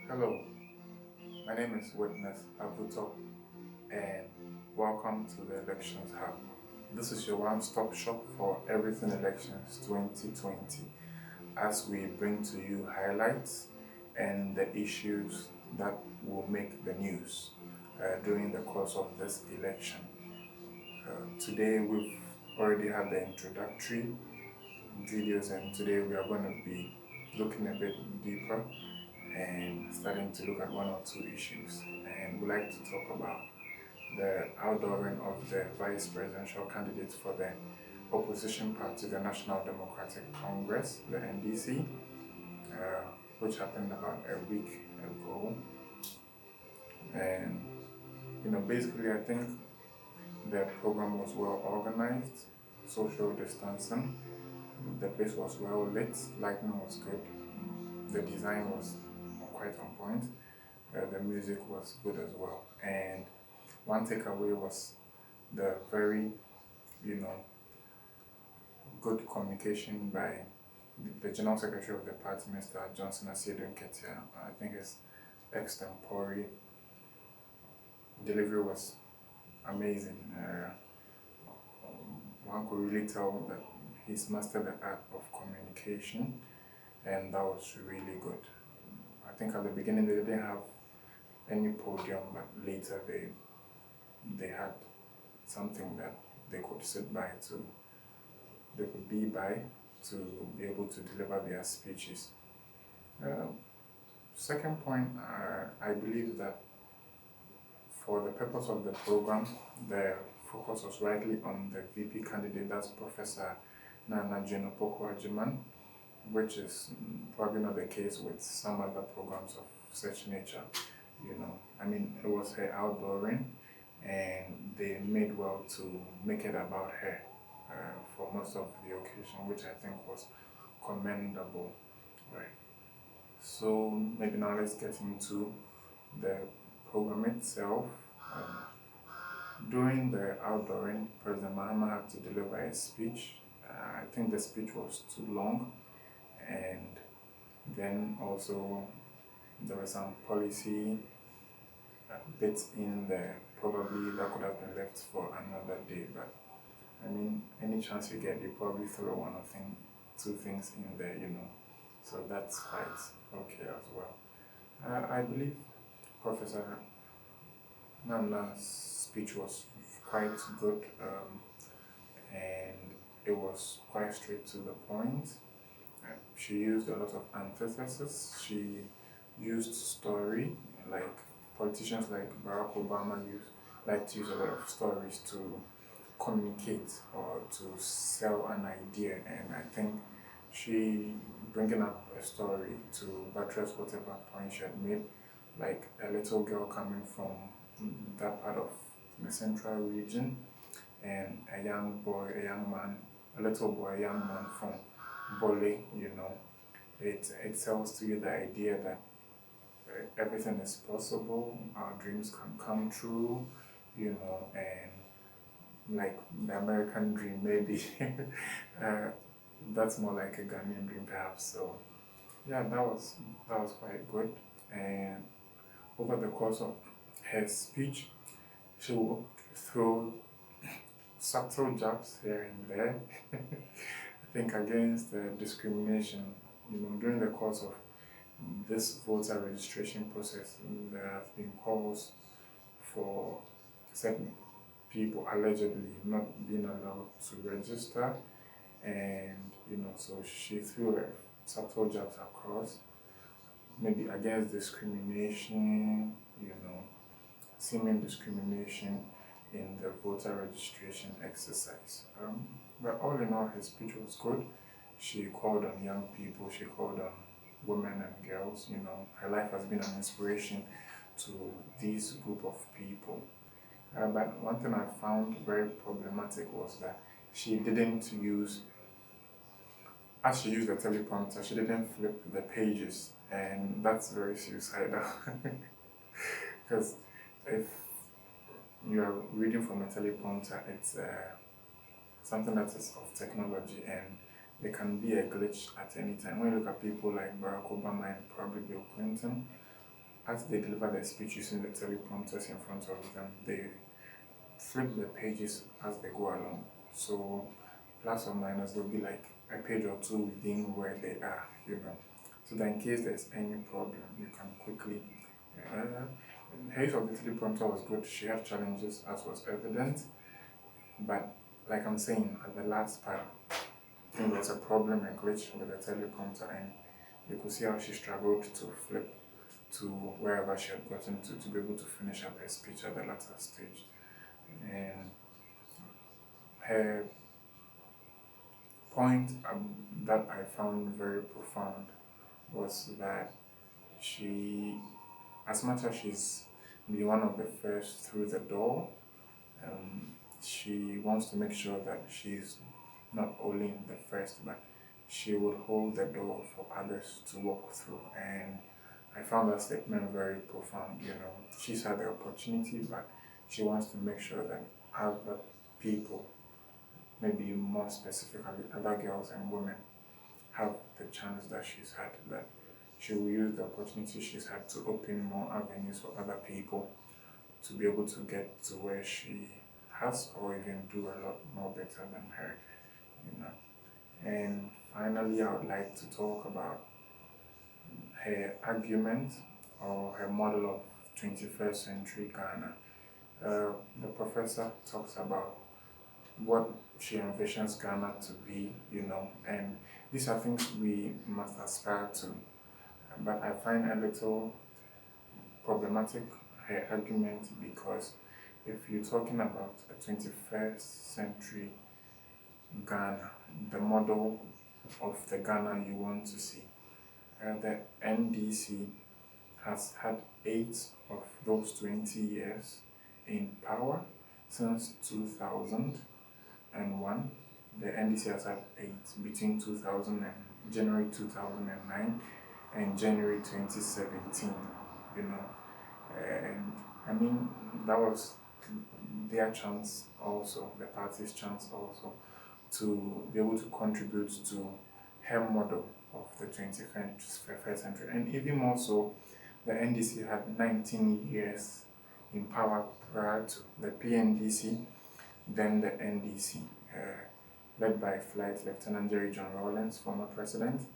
Hello, my name is Witness Abuto and welcome to the Elections Hub. This is your one-stop shop for everything elections 2020 as we bring to you highlights and the issues that will make the news during the course of this election. Today we've already had the introductory videos, and today we are going to be looking a bit deeper and starting to look at one or two issues. And we'd like to talk about the outdooring of the vice presidential candidate for the opposition party, the National Democratic Congress, the NDC, which happened about a week ago. And basically, I think the program was well organized, social distancing. The place was well lit, lighting was good, the design was quite on point, the music was good as well. And one takeaway was the very, good communication by the General Secretary of the party, Mr. Johnson Asiedu Nketia. I think his extempore delivery was amazing. One could really tell that he's mastered the art of communication, and that was really good. I think at the beginning they didn't have any podium, but later they had something that they could be by to be able to deliver their speeches. Second point, I believe that for the purpose of the program, the focus was rightly on the VP candidate, that's Professor Naana Opoku Agyemang, which is probably not the case with some other programs of such nature. It was her outdooring, and they made well to make it about her for most of the occasion, which I think was commendable. Right. So maybe now let's get into the program itself. During the outdooring, President Mahama had to deliver a speech. I think the speech was too long, and then also there were some policy bits in there probably that could have been left for another day. But any chance you get, you probably throw one or two things in there, So that's quite okay as well. I believe Professor Nana's speech was quite good, and it was quite straight to the point. She used a lot of antithesis. She used story, like politicians like Barack Obama like to use a lot of stories to communicate or to sell an idea. And I think she bringing up a story to buttress whatever point she had made, like a little girl coming from that part of the central region, and a young boy, a young man, a little boy, a young man from Bole, it sells to you the idea that everything is possible, our dreams can come true, and like the American dream, maybe. That's more like a Ghanaian dream, perhaps. So, yeah, that was quite good. And over the course of her speech, she would throw subtle jabs here and there. I think against discrimination. During the course of this voter registration process, there have been calls for certain people allegedly not being allowed to register, and so she threw her subtle jabs across, maybe against discrimination, seeming discrimination in the voter registration exercise. But all in all, her speech was good. She called on young people, she called on women and girls. Her life has been an inspiration to this group of people. But one thing I found very problematic was that she didn't use, as she used the teleprompter, she didn't flip the pages, and that's very suicidal. Because if you are reading from a teleprompter, it's something that is of technology, and there can be a glitch at any time. When you look at people like Barack Obama and probably Bill Clinton, as they deliver their speech using the teleprompters in front of them, they flip the pages as they go along. So plus or minus, there'll be like a page or two within where they are, So that in case there's any problem, you can quickly. Her use of the teleprompter was good. She had challenges, as was evident, but like I'm saying, at the last part, I think there's a problem, a glitch with the teleprompter, and you could see how she struggled to flip to wherever she had gotten to be able to finish up her speech at the latter stage. And her point that I found very profound was that she, as much as she's been one of the first through the door, she wants to make sure that she's not only the first, but she would hold the door for others to walk through. And I found that statement very profound. She's had the opportunity, but she wants to make sure that other people, maybe more specifically other girls and women, have the chance that she's had, that she will use the opportunity she's had to open more avenues for other people to be able to get to where she has, or even do a lot more better than her. And finally, I would like to talk about her argument or her model of 21st century Ghana. The professor talks about what she envisions Ghana to be, and these are things we must aspire to. But I find a little problematic her argument, because if you're talking about a 21st century Ghana, the model of the Ghana you want to see, the NDC has had 8 of those 20 years in power since 2001. The NDC has had 8 between January 2009 and January 2017, and I mean, that was their chance also, the party's chance also, to be able to contribute to her model of the 21st century. And even more so, the NDC had 19 years in power prior to the PNDC, then the NDC, led by Flight Lieutenant Jerry John Rawlings, former president,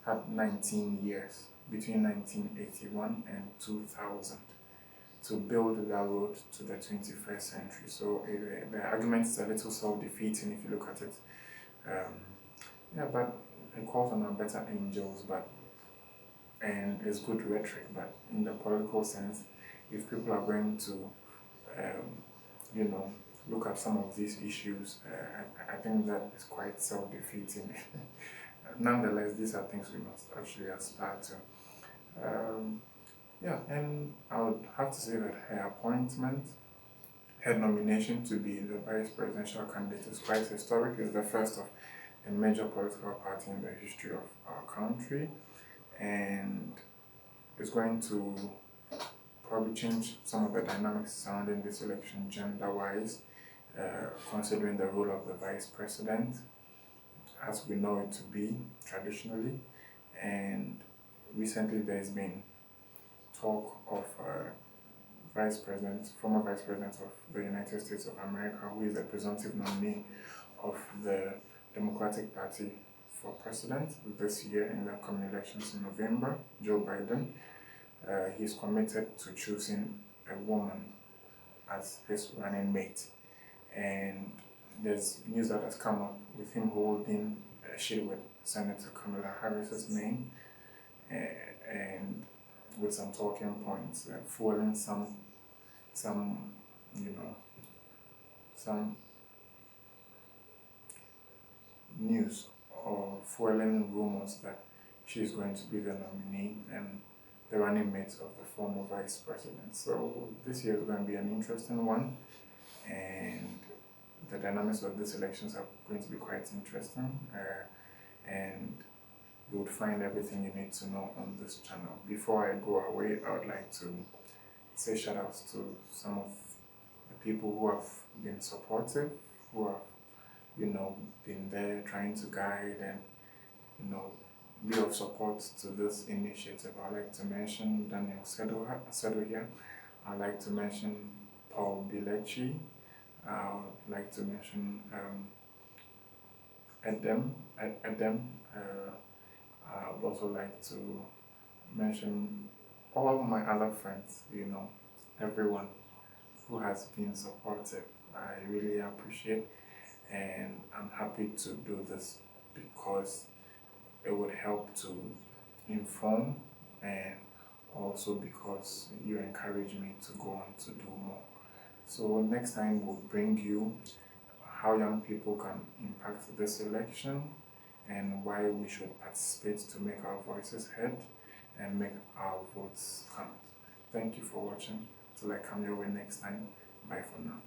had 19 years between 1981 and 2000 to build that road to the 21st century. So the argument is a little self-defeating if you look at it. But it calls on our better angels, and it's good rhetoric, but in the political sense, if people are going to, look at some of these issues, I think that is quite self-defeating. Nonetheless, these are things we must actually aspire to. And I would have to say that her appointment, her nomination to be the vice presidential candidate is quite historic. It's the first of a major political party in the history of our country, and it's going to probably change some of the dynamics surrounding this election gender-wise, considering the role of the vice president, as we know it to be traditionally. And recently there's been talk of former vice president of the United States of America, who is the presumptive nominee of the Democratic Party for president this year in the upcoming elections in November, Joe Biden. He's committed to choosing a woman as his running mate. And there's news that has come up with him holding a shield with Senator Kamala Harris's name, and with some talking points, fueling some news or fueling rumors that she's going to be the nominee and the running mate of the former vice president. So this year is going to be an interesting one, and the dynamics of these elections are going to be quite interesting. And you would find everything you need to know on this channel. Before I go away, I would like to say shout outs to some of the people who have been supportive, who have, been there trying to guide and, be of support to this initiative. I'd like to mention Daniel Sedo here. I'd like to mention Paul Bilechi. I'd like to mention Edem. I would also like to mention all my other friends, everyone who has been supportive. I really appreciate, and I'm happy to do this because it would help to inform, and also because you encourage me to go on to do more. So next time we'll bring you how young people can impact this election and why we should participate to make our voices heard and make our votes count. Thank you for watching. Till I come your way next time. Bye for now.